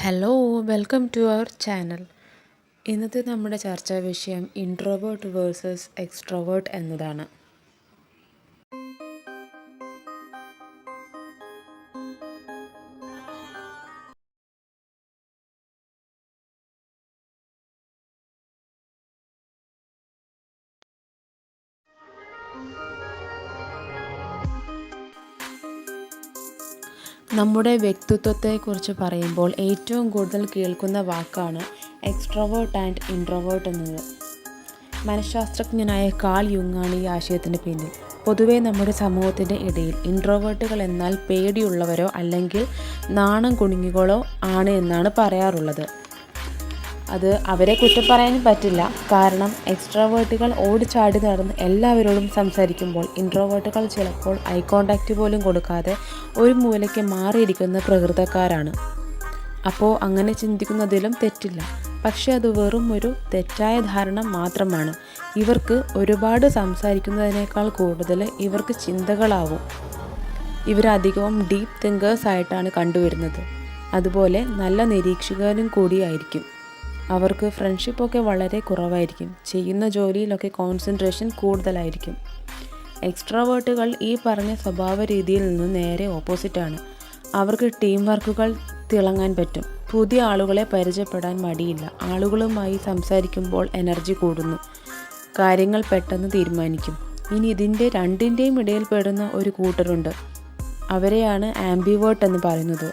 Hello, welcome to our channel. ഇന്നത്തെ നമ്മുടെ ചർച്ചാ വിഷയം ഇൻട്രോവേർട്ട് വേഴ്സസ് എക്സ്ട്രോവേർട്ട് എന്നതാണ്. നമ്മുടെ വ്യക്തിത്വത്തെക്കുറിച്ച് പറയുമ്പോൾ ഏറ്റവും കൂടുതൽ കേൾക്കുന്ന വാക്കാണ് എക്സ്ട്രോവേർട്ട് ആൻഡ് ഇൻട്രോവേർട്ട് എന്നത്. മനഃശാസ്ത്രജ്ഞനായ കാൾ യുങ്ങാണ് ഈ ആശയത്തിന് പിന്നിൽ. പൊതുവെ നമ്മുടെ സമൂഹത്തിൻ്റെ ഇടയിൽ ഇൻട്രോവേർട്ടുകൾ എന്നാൽ പേടിയുള്ളവരോ അല്ലെങ്കിൽ നാണം കുണുങ്ങികളോ ആണ് എന്നാണ് പറയാറുള്ളത്. അത് അവരെ കുറ്റം പറയാനും പറ്റില്ല. കാരണം എക്സ്ട്രോവേർട്ടുകൾ ഓടിച്ചാടി നടന്ന് എല്ലാവരോടും സംസാരിക്കുമ്പോൾ ഇൻട്രോവേർട്ടുകൾ ചിലപ്പോൾ ഐ കോണ്ടാക്റ്റ് പോലും കൊടുക്കാതെ ഒരു മൂലയ്ക്ക് മാറിയിരിക്കുന്ന പ്രകൃതക്കാരാണ്. അപ്പോൾ അങ്ങനെ ചിന്തിക്കുന്നതിലും തെറ്റില്ല. പക്ഷേ അത് വെറും ഒരു തെറ്റായ ധാരണ മാത്രമാണ്. ഇവർക്ക് ഒരുപാട് സംസാരിക്കുന്നതിനേക്കാൾ കൂടുതൽ ഇവർക്ക് ചിന്തകളാവും. ഇവരധികവും ഡീപ്പ് തിങ്കേഴ്സ് ആയിട്ടാണ് കണ്ടുവരുന്നത്. അതുപോലെ നല്ല നിരീക്ഷകരും കൂടിയായിരിക്കും. അവർക്ക് ഫ്രണ്ട്ഷിപ്പൊക്കെ വളരെ കുറവായിരിക്കും. ചെയ്യുന്ന ജോലിയിലൊക്കെ കോൺസെൻട്രേഷൻ കൂടുതലായിരിക്കും. എക്സ്ട്രോവേർട്ടുകൾ ഈ പറഞ്ഞ സ്വഭാവ രീതിയിൽ നിന്ന് നേരെ ഓപ്പോസിറ്റാണ്. അവർക്ക് ടീം വർക്കുകൾ തിളങ്ങാൻ പറ്റും. പുതിയ ആളുകളെ പരിചയപ്പെടാൻ മടിയില്ല. ആളുകളുമായി സംസാരിക്കുമ്പോൾ എനർജി കൂടുന്നു. കാര്യങ്ങൾ പെട്ടെന്ന് തീരുമാനിക്കും. ഇനി ഇതിൻ്റെ രണ്ടിൻ്റെയും ഇടയിൽ പെടുന്ന ഒരു കൂട്ടരുണ്ട്. അവരെയാണ് ആംബിവേർട്ട് എന്ന് പറയുന്നത്.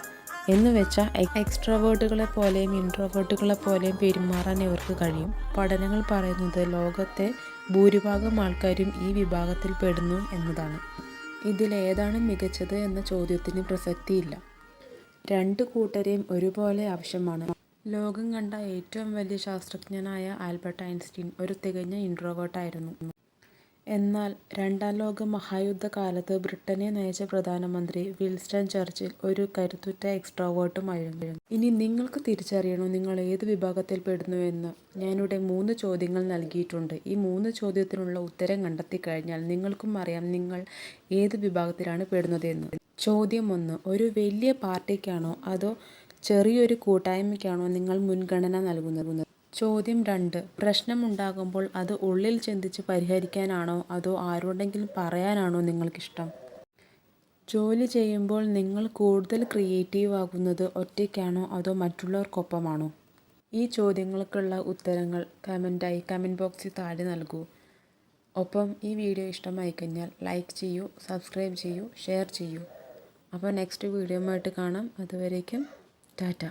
എന്ന് വെച്ചാൽ എക്സ്ട്രോവേർട്ടുകളെ പോലെയും ഇൻട്രോവേർട്ടുകളെ പോലെയും പെരുമാറാൻ ഇവർക്ക് കഴിയും. പഠനങ്ങൾ പറയുന്നത് ലോകത്തെ ഭൂരിഭാഗം ആൾക്കാരും ഈ വിഭാഗത്തിൽ പെടുന്നു എന്നതാണ്. ഇതിലേതാണ് മികച്ചത് എന്ന ചോദ്യത്തിന് പ്രസക്തിയില്ല. രണ്ട് കൂട്ടരെയും ഒരുപോലെ ആവശ്യമാണ്. ലോകം കണ്ട ഏറ്റവും വലിയ ശാസ്ത്രജ്ഞനായ ആൽബർട്ട് ഐൻസ്റ്റീൻ ഒരു തികഞ്ഞ ഇൻട്രോവേർട്ടായിരുന്നു. എന്നാൽ രണ്ടാം ലോക മഹായുദ്ധകാലത്ത് ബ്രിട്ടനെ നയിച്ച പ്രധാനമന്ത്രി വിൻസ്റ്റൺ ചർച്ചിൽ ഒരു കരുത്തുറ്റ എക്സ്ട്രോവേർട്ടുമായിരുന്നു. ഇനി നിങ്ങൾക്ക് തിരിച്ചറിയണോ നിങ്ങൾ ഏത് വിഭാഗത്തിൽ പെടുന്നുവെന്ന്? ഞാനിവിടെ 3 ചോദ്യങ്ങൾ നൽകിയിട്ടുണ്ട്. ഈ 3 ചോദ്യത്തിനുള്ള ഉത്തരം കണ്ടെത്തി കഴിഞ്ഞാൽ നിങ്ങൾക്കും അറിയാം നിങ്ങൾ ഏത് വിഭാഗത്തിലാണ് പെടുന്നതെന്ന്. ചോദ്യം 1. ഒരു വലിയ പാർട്ടിക്കാണോ അതോ ചെറിയൊരു കൂട്ടായ്മയ്ക്കാണോ നിങ്ങൾ മുൻഗണന നൽകുന്നത്? ചോദ്യം 2. പ്രശ്നമുണ്ടാകുമ്പോൾ അത് ഉള്ളിൽ ചിന്തിച്ച് പരിഹരിക്കാനാണോ അതോ ആരോടെങ്കിലും പറയാനാണോ നിങ്ങൾക്കിഷ്ടം? ജോലി ചെയ്യുമ്പോൾ നിങ്ങൾ കൂടുതൽ ക്രിയേറ്റീവ് ആകുന്നത് ഒറ്റയ്ക്കാണോ അതോ മറ്റുള്ളവർക്കൊപ്പമാണോ? ഈ ചോദ്യങ്ങൾക്കുള്ള ഉത്തരങ്ങൾ കമൻറ്റ് ബോക്സിൽ താഴെ നൽകൂ. ഒപ്പം ഈ വീഡിയോ ഇഷ്ടമായി കഴിഞ്ഞാൽ ലൈക്ക് ചെയ്യൂ, സബ്സ്ക്രൈബ് ചെയ്യൂ, ഷെയർ ചെയ്യൂ. അപ്പോൾ നെക്സ്റ്റ് വീഡിയോയുമായിട്ട് കാണാം. അതുവരേക്കും ടാറ്റ.